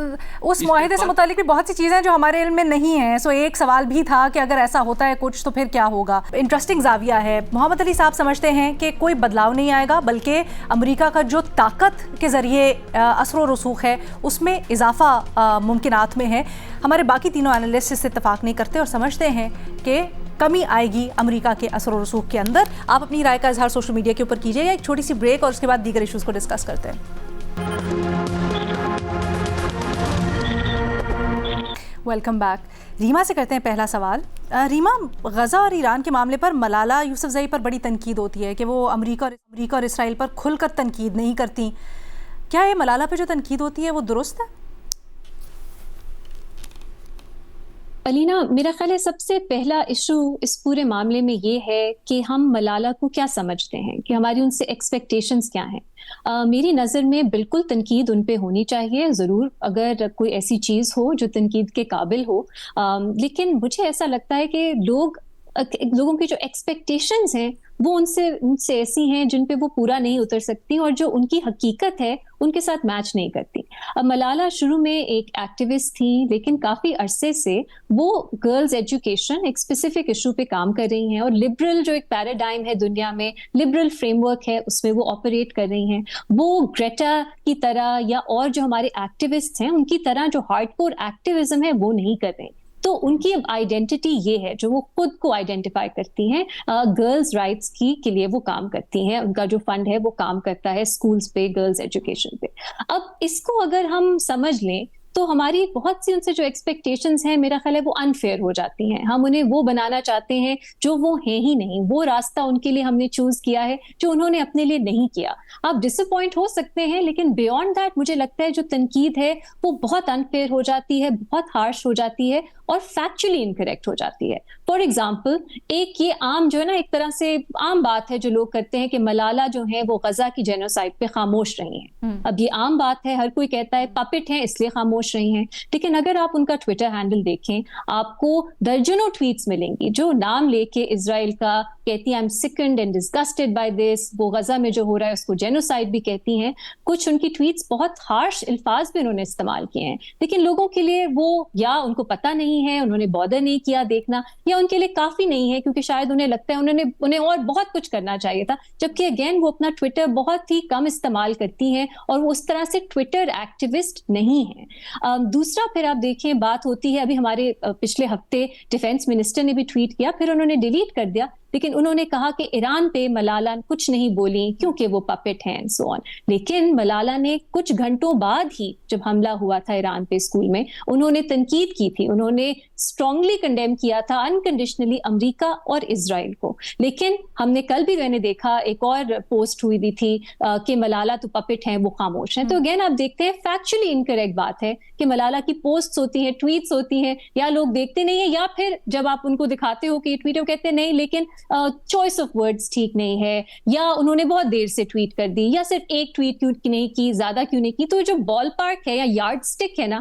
اس معاہدے سے متعلق بھی بہت سی چیزیں جو ہمارے علم میں نہیں ہیں. سو ایک سوال بھی تھا کہ اگر ایسا ہوتا ہے کچھ تو پھر کیا ہوگا. انٹرسٹنگ زاویہ ہے. محمد علی صاحب سمجھتے ہیں کہ کوئی بدلاؤ نہیں آئے گا, بلکہ امریکہ کا جو طاقت کے ذریعے اثر و رسوخ ہے اس میں اضافہ ممکنات میں ہے. ہمارے باقی تینوں اینالسٹ اس سے اتفاق نہیں کرتے اور سمجھتے ہیں کہ کمی آئے گی امریکہ کے اثر و رسوخ کے اندر. آپ اپنی رائے کا اظہار سوشل میڈیا کے اوپر کیجیے, یا ایک چھوٹی سی بریک اور اس کے بعد دیگر ایشوز کو ڈسکس کرتے ہیں. Welcome back. ریما سے کرتے ہیں پہلا سوال. ریما, غزہ اور ایران کے معاملے پر ملالہ یوسفزئی پر بڑی تنقید ہوتی ہے کہ وہ امریکہ اور اسرائیل پر کھل کر تنقید نہیں کرتی. کیا یہ ملالہ پہ جو تنقید ہوتی ہے وہ درست ہے؟ علینا, میرا خیال ہے سب سے پہلا ایشو اس پورے معاملے میں یہ ہے کہ ہم ملالہ کو کیا سمجھتے ہیں, کہ ہماری ان سے ایکسپیکٹیشنز کیا ہیں. میری نظر میں بالکل تنقید ان پہ ہونی چاہیے ضرور, اگر کوئی ایسی چیز ہو جو تنقید کے قابل ہو, لیکن مجھے ایسا لگتا ہے کہ لوگوں کی جو ایکسپیکٹیشنز ہیں وہ ان سے ایسی ہیں جن پہ وہ پورا نہیں اتر سکتی, اور جو ان کی حقیقت ہے ان کے ساتھ میچ نہیں کرتی. اب ملالہ شروع میں ایک ایکٹیوسٹ تھی, لیکن کافی عرصے سے وہ گرلز ایجوکیشن ایک اسپیسیفک ایشو پہ کام کر رہی ہیں, اور لبرل جو ایک پیراڈائم ہے دنیا میں, لبرل فریم ورک ہے, اس میں وہ آپریٹ کر رہی ہیں. وہ گریٹا کی طرح یا اور جو ہمارے ایکٹیوسٹ ہیں ان کی طرح جو ہارڈ کور ایکٹیوزم ہے وہ نہیں کر رہے. تو ان کی آئیڈینٹی یہ ہے جو وہ خود کو آئیڈینٹیفائی کرتی ہیں, گرلز رائٹس کے لیے وہ کام کرتی ہیں, ان کا جو فنڈ ہے وہ کام کرتا ہے اسکولز پہ, گرلز ایجوکیشن پہ. اب اس کو اگر ہم سمجھ لیں تو ہماری بہت سی ان سے جو ایکسپیکٹیشنز ہیں میرا خیال ہے وہ انفیئر ہو جاتی ہیں. ہم انہیں وہ بنانا چاہتے ہیں جو وہ ہیں ہی نہیں, وہ راستہ ان کے لیے ہم نے چوز کیا ہے جو انہوں نے اپنے لیے نہیں کیا. آپ ڈس اپوائنٹ ہو سکتے ہیں, لیکن بیونڈ دیٹ مجھے لگتا ہے جو تنقید ہے وہ بہت انفیئر ہو جاتی ہے, بہت ہارش ہو جاتی ہے اور فیکچولی انکریکٹ ہو جاتی ہے. فار ایگزامپل, ایک یہ عام جو ہے نا ایک طرح سے عام بات ہے جو لوگ کرتے ہیں کہ ملالہ جو ہے وہ غزہ کی جینوسائڈ پہ خاموش رہی ہیں. اب یہ عام بات ہے, ہر کوئی کہتا ہے پپٹ ہیں اس لیے خاموش رہی ہیں, لیکن اگر آپ ان کا ٹویٹر ہینڈل دیکھیں آپ کو درجنوں ٹویٹس ملیں گی جو نام لے کے اسرائیل کا کہتی ہیں, I am sickened and disgusted by this, وہ غزہ میں جو ہو رہا ہے اس کو جینوسائڈ بھی کہتی ہیں. کچھ ان کی ٹویٹس بہت ہارش الفاظ بھی انہوں نے استعمال کیے ہیں, لیکن لوگوں کے لیے وہ یا ان کو پتہ نہیں ہے, انہوں نے بادر نہیں کیا دیکھنا, یا ان کے لیے کافی نہیں ہے کیونکہ شاید انہیں لگتا ہے انہیں اور بہت کچھ کرنا چاہیے تھا, جبکہ اگین وہ اپنا ٹویٹر بہت ہی کم استعمال کرتی ہیں اور وہ اس طرح سے ٹویٹر ایکٹیوسٹ نہیں ہیں. دوسرا پھر آپ دیکھیں بات ہوتی ہے, ابھی ہمارے پچھلے ہفتے ڈیفینس منسٹر نے بھی ٹویٹ کیا, پھر انہوں نے ڈیلیٹ کر دیا لیکن انہوں نے کہا کہ ایران پہ ملالا کچھ نہیں بولی کیونکہ وہ پپٹ ہیں سو آن. لیکن ملالا نے کچھ گھنٹوں بعد ہی جب حملہ ہوا تھا ایران پہ اسکول میں انہوں نے تنقید کی تھی, انہوں نے اسٹرانگلی کنڈیم کیا تھا انکنڈیشنلی امریکہ اور اسرائیل کو. لیکن ہم نے کل بھی میں نے دیکھا ایک اور پوسٹ ہوئی بھی تھی کہ ملالا تو پپٹ ہیں, وہ خاموش ہیں. تو اگین آپ دیکھتے ہیں فیکچولی انکریکٹ بات ہے کہ ملالا کی پوسٹس ہوتی ہیں, ٹویٹس ہوتی ہیں, یا لوگ دیکھتے نہیں ہیں, یا پھر جب آپ ان کو دکھاتے ہو کہ یہ ٹویٹ کہتے ہیں نہیں لیکن چوائس آف ورڈز ٹھیک نہیں ہے, یا انہوں نے بہت دیر سے ٹویٹ کر دی, یا صرف ایک ٹویٹ کیوں نہیں کی, زیادہ کیوں نہیں کی. تو جو بال پارک ہے یا یارڈ سٹک ہے نا,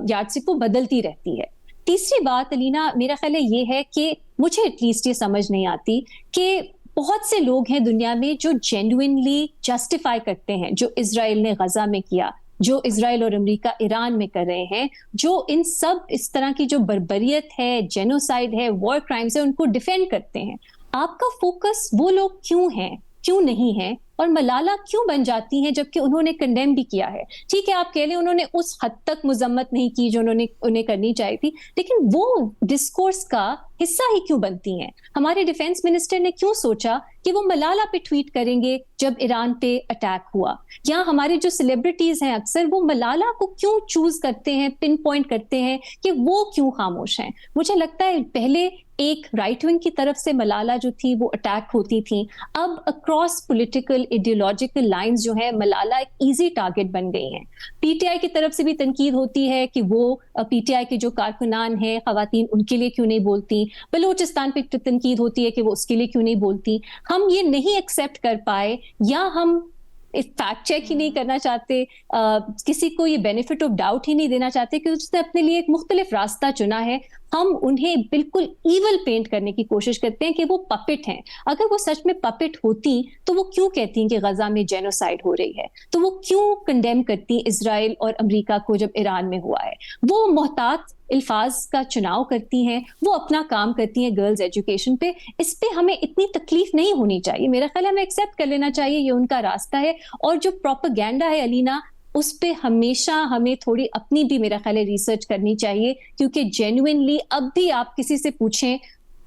یارڈ سٹک وہ بدلتی رہتی ہے. تیسری بات علینا میرا خیال ہے یہ ہے کہ مجھے ایٹ لیسٹ یہ سمجھ نہیں آتی کہ بہت سے لوگ ہیں دنیا میں جو جینوئنلی جسٹیفائی کرتے ہیں جو اسرائیل نے غزہ میں کیا, جو اسرائیل اور امریکہ ایران میں کر رہے ہیں, جو ان سب اس طرح کی جو بربریت ہے, جینوسائیڈ ہے, وار کرائمز ہے, ان کو ڈیفینڈ کرتے ہیں. آپ کا فوکس وہ لوگ کیوں ہیں, کیوں نہیں ہے, اور ملالا کیوں بن جاتی ہیں جبکہ انہوں نے کنڈیم بھی کیا ہے؟ ٹھیک ہے آپ کہہ لیں انہوں نے اس حد تک مذمت نہیں کی جو انہیں کرنی چاہیے تھی, لیکن وہ ڈسکورس کا حصہ ہی کیوں بنتی ہیں؟ ہمارے ڈیفینس منسٹر نے کیوں سوچا کہ وہ ملالا پہ ٹویٹ کریں گے جب ایران پہ اٹیک ہوا؟ یا ہمارے جو سیلیبریٹیز ہیں اکثر وہ ملالا کو کیوں چوز کرتے ہیں, پن پوائنٹ کرتے ہیں کہ وہ کیوں خاموش ہیں؟ مجھے لگتا ہے پہلے ایک رائٹ ونگ کی طرف سے ملالا جو تھی وہ اٹیک ہوتی تھی, اب اکراس پولیٹیکل ایڈیولوجیکل لائنز جو ہے ملالا ایک ایزی ٹارگٹ بن گئی ہیں. پی ٹی آئی کی طرف سے بھی تنقید ہوتی ہے کہ وہ پی ٹی آئی کے جو کارکنان ہیں خواتین ان کے لیے کیوں نہیں بولتی, بلوچستان پہ تنقید ہوتی ہے کہ وہ اس کے لیے کیوں نہیں بولتی. ہم یہ نہیں ایکسیپٹ کر پائے یا ہم فیکٹ چیک ہی نہیں کرنا چاہتے, کسی کو یہ بینیفٹ آف ڈاؤٹ ہی نہیں دینا چاہتے کہ اس نے اپنے لیے ایک مختلف راستہ چنا ہے. ہم انہیں بالکل ایول پینٹ کرنے کی کوشش کرتے ہیں کہ وہ پپٹ ہیں. اگر وہ سچ میں پپٹ ہوتی تو وہ کیوں کہتی ہیں کہ غزہ میں جینوسائیڈ ہو رہی ہے؟ تو وہ کیوں کنڈیم کرتی اسرائیل اور امریکہ کو جب ایران میں ہوا ہے؟ وہ محتاط الفاظ کا چناؤ کرتی ہیں, وہ اپنا کام کرتی ہیں گرلز ایجوکیشن پہ. اس پہ ہمیں اتنی تکلیف نہیں ہونی چاہیے. میرا خیال ہے ہمیں ایکسیپٹ کر لینا چاہیے یہ ان کا راستہ ہے. اور جو پروپیگینڈا ہے علینا, اس پہ ہمیشہ ہمیں تھوڑی اپنی بھی میرا خیال ہے ریسرچ کرنی چاہیے, کیونکہ جینوئنلی اب بھی آپ کسی سے پوچھیں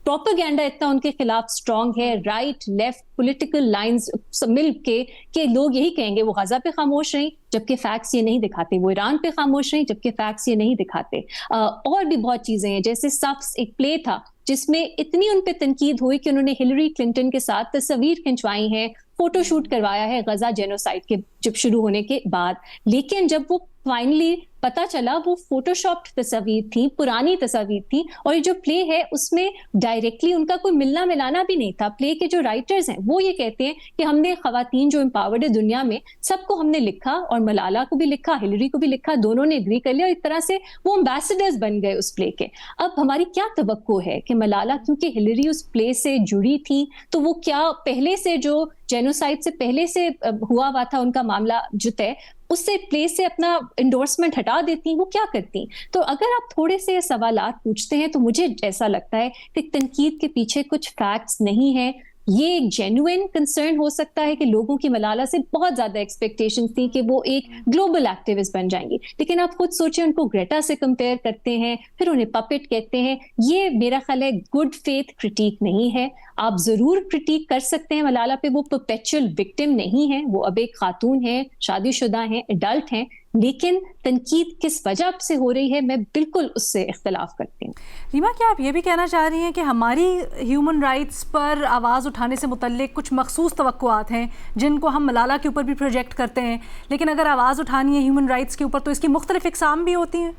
پروپیگینڈا اتنا ان کے خلاف اسٹرانگ ہے, رائٹ لیفٹ پولیٹیکل لائنز مل کے, کہ لوگ یہی کہیں گے وہ غزہ پہ خاموش رہیں جبکہ فیکٹس یہ نہیں دکھاتے, وہ ایران پہ خاموش رہیں جبکہ فیکٹس یہ نہیں دکھاتے. اور بھی بہت چیزیں ہیں, جیسے سفس ایک پلے تھا جس میں اتنی ان پہ تنقید ہوئی کہ انہوں نے ہلری کلنٹن کے ساتھ تصویر کھنچوائی ہیں, فوٹو شوٹ کروایا ہے غزہ جینوسائیڈ کے جب شروع ہونے کے بعد. لیکن جب وہ فائنلی پتا چلا وہ فوٹو شاپڈ تصاویر تھی, پرانی تصاویر تھی, اور یہ جو پلے ہے اس میں ڈائریکٹلی ان کا کوئی ملنا ملانا بھی نہیں تھا. پلے کے جو رائٹرز ہیں وہ یہ کہتے ہیں کہ ہم نے خواتین جو امپاورڈ ہے دنیا میں سب کو ہم نے لکھا, اور ملالا کو بھی لکھا, ہلری کو بھی لکھا, دونوں نے اگری کر لیا, اور ایک طرح سے وہ امبیسڈرز بن گئے اس پلے کے. اب ہماری کیا توقع ہے کہ ملالا, کیونکہ ہلری اس پلے سے جڑی تھی, تو وہ کیا پہلے سے جو جینوسائیڈ سے پہلے سے ہوا تھا ان کا معاملہ جو طے, اس سے پلے سے اپنا انڈورسمنٹ ہٹا دیتی, وہ کیا کرتی؟ تو اگر آپ تھوڑے سے سوالات پوچھتے ہیں تو مجھے ایسا لگتا ہے کہ تنقید کے پیچھے کچھ فیکٹس نہیں ہیں. یہ ایک جینوئن کنسرن ہو سکتا ہے کہ لوگوں کی ملالا سے بہت زیادہ ایکسپیکٹیشنز تھی کہ وہ ایک گلوبل ایکٹیوسٹ بن جائیں گی, لیکن آپ خود سوچیں ان کو گریٹا سے کمپیئر کرتے ہیں, پھر انہیں پپٹ کہتے ہیں. یہ میرا خیال ہے گڈ فیتھ کرٹیک نہیں ہے. آپ ضرور کرٹیک کر سکتے ہیں ملالا پہ, وہ پرپیچول وکٹم نہیں ہے, وہ اب ایک خاتون ہے, شادی شدہ ہیں, ایڈلٹ ہیں, لیکن تنقید کس وجہ سے ہو رہی ہے میں بالکل اس سے اختلاف کرتی ہوں. ریما, کیا آپ یہ بھی کہنا چاہ رہی ہیں کہ ہماری ہیومن رائٹس پر آواز اٹھانے سے متعلق کچھ مخصوص توقعات ہیں جن کو ہم ملالا کے اوپر بھی پروجیکٹ کرتے ہیں, لیکن اگر آواز اٹھانی ہے ہیومن رائٹس کے اوپر تو اس کی مختلف اقسام بھی ہوتی ہیں؟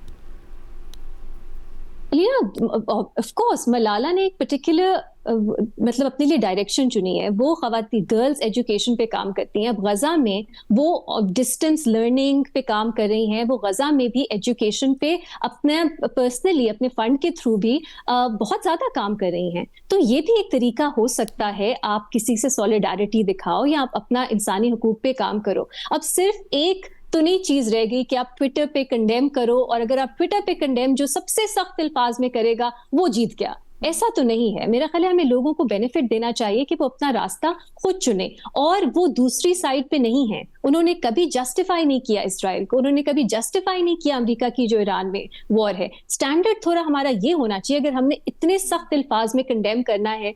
آف کورس ملالا نے ایک پرٹیکولر مطلب اپنے لیے ڈائریکشن چنی ہے. وہ خواتین گرلز ایجوکیشن پہ کام کرتی ہیں. اب غزہ میں وہ ڈسٹینس لرننگ پہ کام کر رہی ہیں, وہ غزہ میں بھی ایجوکیشن پہ اپنے پرسنلی اپنے فنڈ کے تھرو بھی بہت زیادہ کام کر رہی ہیں. تو یہ بھی ایک طریقہ ہو سکتا ہے, آپ کسی سے سولیڈارٹی دکھاؤ یا آپ اپنا انسانی حقوق پہ کام کرو. اب صرف ایک تو نہیں چیز رہ گئی کہ آپ ٹویٹر پہ کنڈیم کرو, اور اگر آپ ٹویٹر پہ کنڈیم جو سب سے سخت الفاظ میں کرے گا وہ جیت گیا. ایسا تو نہیں ہے. میرا خیال ہے ہمیں لوگوں کو بینیفٹ دینا چاہیے کہ وہ اپنا راستہ خود چنے, اور وہ دوسری سائڈ پہ نہیں ہیں. انہوں نے کبھی جسٹیفائی نہیں کیا اسرائیل کو, انہوں نے کبھی جسٹیفائی نہیں کیا امریکہ کی جو ایران میں وار ہے. سٹینڈرڈ تھوڑا ہمارا یہ ہونا چاہیے, اگر ہم نے اتنے سخت الفاظ میں کنڈیم کرنا ہے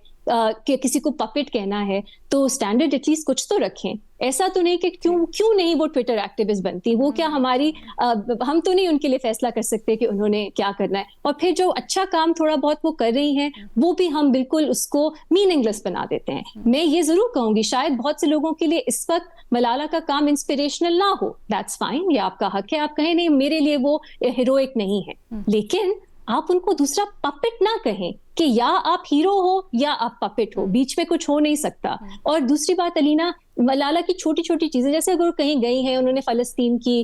کہ کسی کو پپٹ کہنا ہے تو اسٹینڈرڈ ایٹ لیسٹ کچھ تو رکھیں. ایسا تو نہیں کہ کیوں نہیں وہ ٹویٹر ایکٹیوسٹ بنتی, وہ کیا ہماری ہم تو نہیں ان کے لیے فیصلہ کر سکتے کہ انہوں نے کیا کرنا ہے. اور پھر جو اچھا کام تھوڑا بہت وہ کر رہی ہیں وہ بھی ہم بالکل اس کو میننگ لیس بنا دیتے ہیں. میں یہ ضرور کہوں گی شاید بہت سے لوگوں کے لیے اس وقت ملالہ کا کام انسپریشنل نہ ہو, دیٹس فائن, یہ آپ کا حق ہے, آپ کہیں نہیں میرے لیے وہ ہیروئک نہیں ہے, لیکن آپ ان کو دوسرا پپٹ نہ کہیں کہ یا آپ ہیرو ہو یا آپ پپٹ ہو, بیچ میں کچھ ہو نہیں سکتا. اور دوسری بات علینا, ملالہ کی چھوٹی چھوٹی چیزیں, جیسے اگر کہیں گئی ہیں انہوں نے فلسطین کی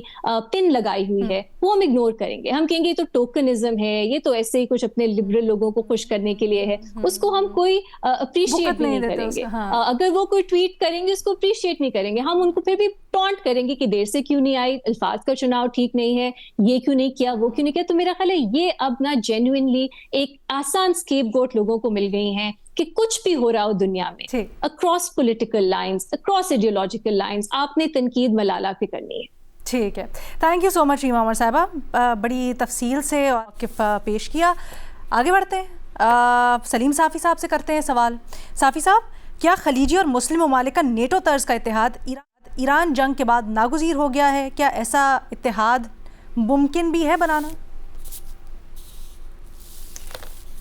پن لگائی ہوئی ہے, وہ ہم اگنور کریں گے, ہم کہیں گے یہ تو ٹوکنزم ہے, یہ تو ایسے ہی کچھ اپنے لبرل لوگوں کو خوش کرنے کے لیے ہے, اس کو ہم کوئی اپریشیٹ نہیں کریں گے. اگر وہ کوئی ٹویٹ کریں گے اس کو اپریشیٹ نہیں کریں گے, ہم ان کو پھر بھی ٹونٹ کریں گے کہ دیر سے کیوں نہیں آئی, الفاظ کا چناؤ ٹھیک نہیں ہے, یہ کیوں نہیں کیا, وہ کیوں نہیں کیا. تو میرا خیال ہے یہ اب نا جینوئنلی ایک آسان اسکیپ گوٹ لوگوں کو مل گئی ہیں کہ کچھ بھی ہو رہا ہو دنیا میں, across political lines, across ideological lines, آپ نے تنقید ملالہ پہ کرنی ہے. ٹھیک ہے, تھینک یو سو مچ ریما عمر صاحبہ, بڑی تفصیل سے واقف پیش کیا. آگے بڑھتے ہیں, سلیم صافی صاحب سے کرتے ہیں سوال. صافی صاحب, کیا خلیجی اور مسلم ممالک کا نیٹو طرز کا اتحاد ایران جنگ کے بعد ناگزیر ہو گیا ہے؟ کیا ایسا اتحاد ممکن بھی ہے بنانا؟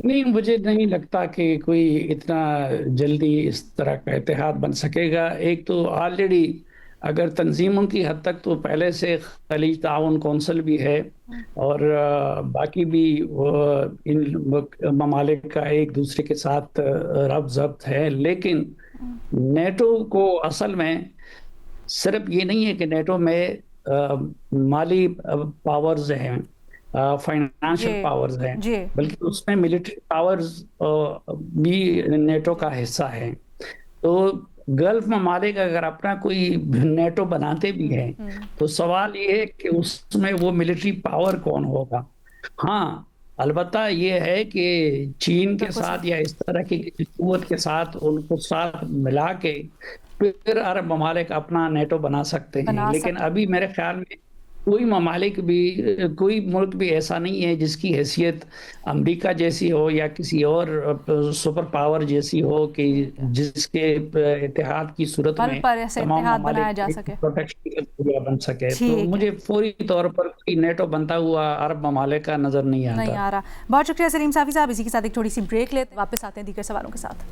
نہیں, مجھے نہیں لگتا کہ کوئی اتنا جلدی اس طرح کا اتحاد بن سکے گا. ایک تو آلریڈی اگر تنظیموں کی حد تک تو پہلے سے خلیج تعاون کونسل بھی ہے اور باقی بھی ان ممالک کا ایک دوسرے کے ساتھ ربط ضبط ہے, لیکن نیٹو کو اصل میں صرف یہ نہیں ہے کہ نیٹو میں مالی پاورز ہیں, فائنانشل پاورز ہیں, بلکہ اس میں ملٹری پاورز بھی نیٹو کا حصہ ہیں. تو گلف ممالک اگر اپنا کوئی نیٹو بناتے بھی ہیں تو سوال یہ ہے کہ اس میں وہ ملٹری پاور کون ہوگا. ہاں, البتہ یہ ہے کہ چین کے ساتھ یا اس طرح کی قوت کے ساتھ ان کو ساتھ ملا کے پھر عرب ممالک اپنا نیٹو بنا سکتے ہیں. لیکن ابھی میرے خیال میں کوئی ممالک بھی, کوئی ملک بھی ایسا نہیں ہے جس کی حیثیت امریکہ جیسی ہو یا کسی اور سپر پاور جیسی ہو کہ جس کے اتحاد کی صورت میں تمام ممالک پروٹیکشن بن سکے. تو مجھے فوری طور پر کوئی نیٹو بنتا ہوا عرب ممالک کا نظر نہیں آتا. بہت شکریہ سلیم صافی صاحب. اسی کے ساتھ ایک چھوٹی سی بریک لیتے, واپس آتے ہیں دیگر سوالوں کے ساتھ.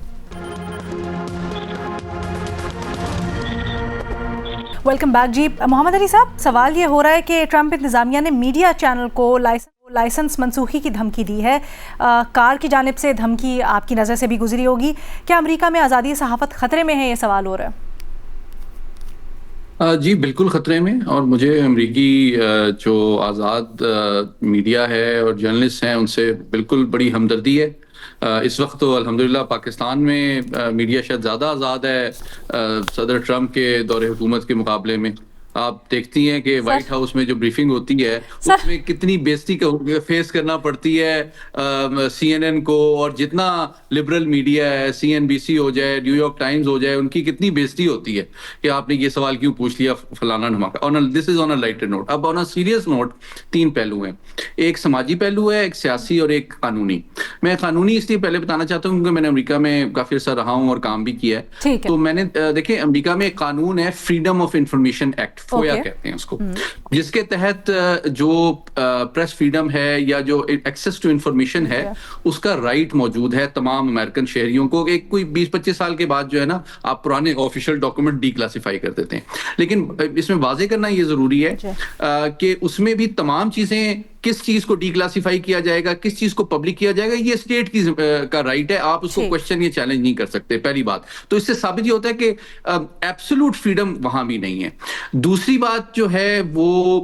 Welcome back. جی محمد علی صاحب, سوال یہ ہو رہا ہے کہ ٹرمپ انتظامیہ نے میڈیا چینل کو لائسنس منسوخی کی دھمکی دی ہے. کار کی جانب سے دھمکی آپ کی نظر سے بھی گزری ہوگی. کیا امریکہ میں آزادی صحافت خطرے میں ہے, یہ سوال ہو رہا ہے؟ جی بالکل خطرے میں, اور مجھے امریکی جو آزاد میڈیا ہے اور جرنلسٹ ہیں ان سے بالکل بڑی ہمدردی ہے. اس وقت تو الحمدللہ پاکستان میں میڈیا شاید زیادہ آزاد ہے صدر ٹرمپ کے دور حکومت کے مقابلے میں. آپ دیکھتی ہیں کہ وائٹ ہاؤس میں جو بریفنگ ہوتی ہے اس میں کتنی بےزتی کا فیس کرنا پڑتی ہے سی این این کو, اور جتنا لبرل میڈیا ہے, سی این بی سی ہو جائے, نیو یارک ٹائمز ہو جائے, ان کی کتنی بےزتی ہوتی ہے کہ آپ نے یہ سوال کیوں پوچھ لیا فلانا دھماکہ. دس از آن اے لائٹر نوٹ. اب آن اے سیریس نوٹ 3 پہلو ہیں, ایک سماجی پہلو ہے, ایک سیاسی اور ایک قانونی. میں قانونی اس لیے پہلے بتانا چاہتا ہوں کیونکہ میں نے امریکہ میں کافی عرصہ رہا ہوں اور کام بھی کیا ہے. تو میں نے دیکھیں امریکہ میں ایک قانون ہے فریڈم آف انفارمیشن ایکٹ, فویا کہتے ہیں اس کو, جس کے تحت جو پریس فریڈم ہے یا جو ایکسیس ٹو انفارمیشن ہے اس کا رائٹ موجود ہے تمام امریکن شہریوں کو. ایک کوئی 20-25 سال کے بعد جو ہے نا آپ پرانے آفیشیل ڈاکومنٹ ڈی کلاسیفائی کر دیتے ہیں. لیکن اس میں واضح کرنا یہ ضروری ہے کہ اس میں بھی تمام چیزیں, کس چیز کو ڈی کلاسیفائی کیا جائے گا, کس چیز کو پبلک کیا جائے گا, یہ اسٹیٹ کی کا رائٹ ہے. آپ اس کو کوشچن یا چیلنج نہیں کر سکتے, پہلی بات. تو اس سے ثابت یہ ہوتا ہے کہ ایبسولوٹ فریڈم وہاں بھی نہیں ہے. دوسری بات جو ہے وہ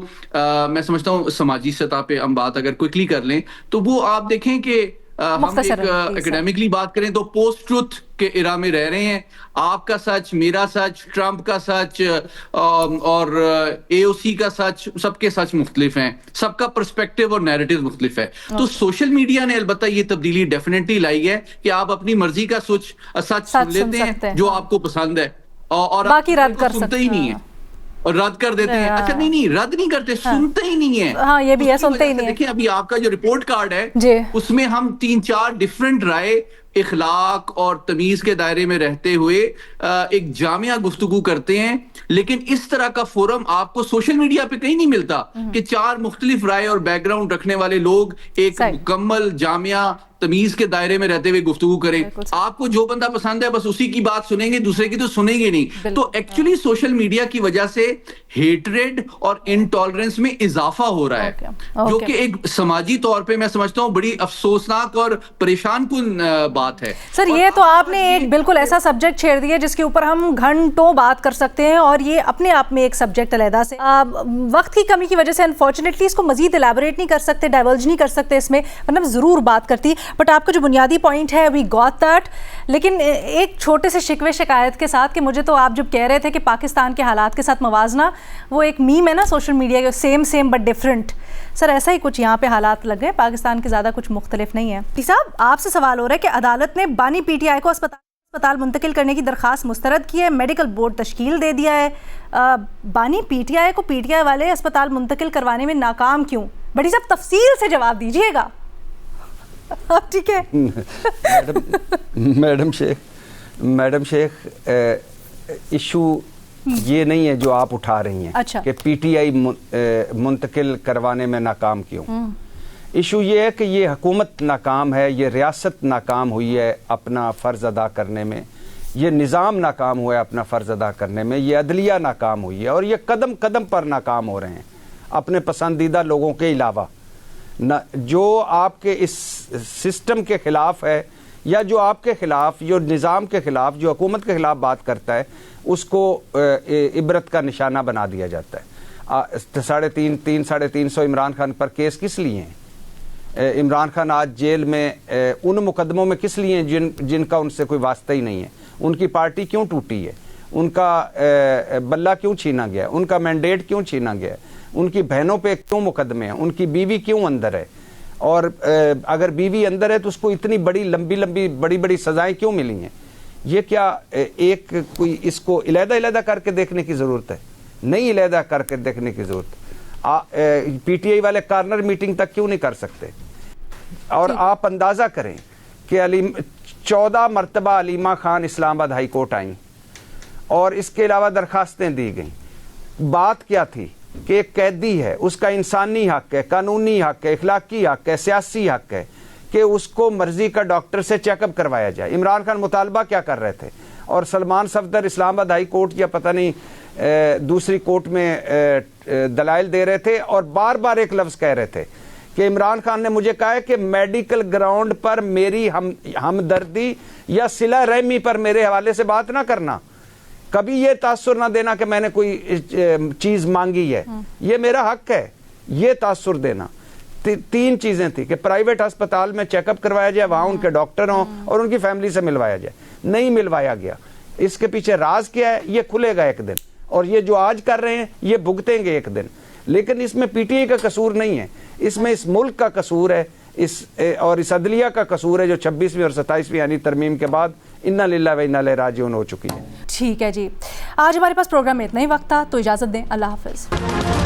میں سمجھتا ہوں سماجی سطح پہ ہم بات اگر کوئکلی کر لیں تو وہ آپ دیکھیں کہ ہم ایک اکیڈیمکلی بات کریں تو پوسٹ ٹروتھ کے ایرا میں رہ رہے ہیں. آپ کا سچ, میرا سچ, ٹرمپ کا سچ اور اے او سی کا سچ, سب کے سچ مختلف ہیں, سب کا پرسپیکٹیو اور نیریٹو مختلف ہے. تو سوشل میڈیا نے البتہ یہ تبدیلی ڈیفینیٹلی لائی ہے کہ آپ اپنی مرضی کا سچ سن لیتے ہیں جو آپ کو پسند ہے اور باقی رد کر سنتے ہی نہیں ہے. اور رد کر دیتے ہیں. اچھا نہیں رد نہیں کرتے, سنتے ہی نہیں ہیں. ہاں یہ بھی ہے, سنتے ہی نہیں ہیں. دیکھیں ابھی آپ کا جو رپورٹ کارڈ ہے اس میں ہم 3-4 ڈیفرنٹ رائے اخلاق اور تمیز کے دائرے میں رہتے ہوئے ایک جامعہ گفتگو کرتے ہیں, لیکن اس طرح کا فورم آپ کو سوشل میڈیا پہ کہیں نہیں ملتا کہ 4 مختلف رائے اور بیک گراؤنڈ رکھنے والے لوگ ایک مکمل جامعہ تمیز کے دائرے میں رہتے ہوئے گفتگو کریں. آپ کو جو بندہ پسند ہے بس اسی کی بات سنیں گے, دوسرے کی تو سنیں گے نہیں. تو ایکچولی سوشل میڈیا کی وجہ سے ہیٹریڈ اور انٹالرنس میں اضافہ ہو رہا ہے, جو کہ ایک سماجی طور پہ میں سمجھتا ہوں بڑی افسوسناک اور پریشان کن بات ہے. سر یہ تو آپ نے ایک بالکل ایسا سبجیکٹ چھیڑ دیا جس کے اوپر ہم گھنٹوں بات کر سکتے ہیں, اور یہ اپنے آپ میں ایک سبجیکٹ علیحدہ سے. وقت کی کمی کی وجہ سے انفارچونیٹلی اس کو مزید الیبوریٹ نہیں کر سکتے, ڈائیورج نہیں کر سکتے اس میں, ورنہ ضرور بات کرتی. بٹ آپ کا جو بنیادی پوائنٹ ہے وی گاٹ دیٹ, لیکن ایک چھوٹے سے شکوے شکایت کے ساتھ کہ مجھے تو آپ جب کہہ رہے تھے کہ پاکستان کے حالات کے ساتھ موازنہ, وہ ایک میم ہے نا سوشل میڈیا کے, سیم بٹ ڈفرینٹ. سر ایسا ہی کچھ یہاں پہ حالات لگ رہے ہیں, پاکستان کے زیادہ کچھ مختلف نہیں ہے. صاحب آپ سے سوال ہو رہا ہے کہ عدالت نے بانی پی ٹی آئی کو اسپتال منتقل کرنے کی درخواست مسترد کی ہے, میڈیکل بورڈ تشکیل دے دیا ہے. بانی پی ٹی آئی کو پی ٹی آئی والے اسپتال منتقل کروانے میں ناکام کیوں؟ بڑی صاحب تفصیل سے جواب دیجیے گا. ٹھیک ہے میڈم شیخ, ایشو یہ نہیں ہے جو آپ اٹھا رہی ہیں کہ پی ٹی آئی منتقل کروانے میں ناکام کیوں. ایشو یہ ہے کہ یہ حکومت ناکام ہے, یہ ریاست ناکام ہوئی ہے اپنا فرض ادا کرنے میں, یہ نظام ناکام ہوا ہے اپنا فرض ادا کرنے میں, یہ عدلیہ ناکام ہوئی ہے, اور یہ قدم قدم پر ناکام ہو رہے ہیں اپنے پسندیدہ لوگوں کے علاوہ. جو آپ کے اس سسٹم کے خلاف ہے, یا جو آپ کے خلاف, جو نظام کے خلاف, جو حکومت کے خلاف بات کرتا ہے, اس کو عبرت کا نشانہ بنا دیا جاتا ہے. 350 عمران خان پر کیس کس لیے ہیں؟ عمران خان آج جیل میں ان مقدموں میں کس لیے ہیں جن کا ان سے کوئی واسطہ ہی نہیں ہے؟ ان کی پارٹی کیوں ٹوٹی ہے؟ ان کا بلہ کیوں چھینا گیا؟ ان کا مینڈیٹ کیوں چھینا گیا؟ ان کی بہنوں پہ کیوں مقدمے ہیں؟ ان کی بیوی کیوں اندر ہے؟ اور اگر بیوی اندر ہے تو اس کو اتنی بڑی سزائیں کیوں ملی ہیں؟ یہ کیا ایک کوئی اس کو علیحدہ کر کے دیکھنے کی ضرورت ہے؟ نہیں علیحدہ کر کے دیکھنے کی ضرورت. پی ٹی آئی والے کارنر میٹنگ تک کیوں نہیں کر سکتے؟ اور آپ اندازہ کریں کہ 14 مرتبہ علیمہ خان اسلام آباد ہائی کورٹ آئیں, اور اس کے علاوہ درخواستیں دی گئیں. بات کیا تھی کہ ایک قیدی ہے, اس کا انسانی حق ہے, قانونی حق ہے, اخلاقی حق ہے, سیاسی حق ہے کہ اس کو مرضی کا ڈاکٹر سے چیک اپ کروایا جائے. عمران خان مطالبہ کیا کر رہے تھے, اور سلمان صفدر اسلام آباد ہائی کورٹ یا پتہ نہیں دوسری کورٹ میں دلائل دے رہے تھے, اور بار بار ایک لفظ کہہ رہے تھے کہ عمران خان نے مجھے کہا ہے کہ میڈیکل گراؤنڈ پر میری ہمدردی یا صلہ رحمی پر میرے حوالے سے بات نہ کرنا, کبھی یہ تاثر نہ دینا کہ میں نے کوئی چیز مانگی ہے, یہ میرا حق ہے یہ تاثر دینا. 3 چیزیں تھی کہ پرائیویٹ ہسپتال میں چیک اپ کروایا جائے, وہاں ان کے ڈاکٹر ہوں اور ان کی فیملی سے ملوایا جائے. نہیں ملوایا گیا. اس کے پیچھے راز کیا ہے یہ کھلے گا ایک دن, اور یہ جو آج کر رہے ہیں یہ بھگتیں گے ایک دن. لیکن اس میں پی ٹی آئی کا قصور نہیں ہے, اس میں اس ملک کا قصور ہے, اور اس عدلیہ کا قصور ہے جو 26ویں اور 27ویں یعنی ترمیم کے بعد انا للہ و انا الیہ راجعون ہو چکی ہے. ٹھیک ہے جی, آج ہمارے پاس پروگرام میں اتنا ہی وقت تھا, تو اجازت دیں. اللہ حافظ.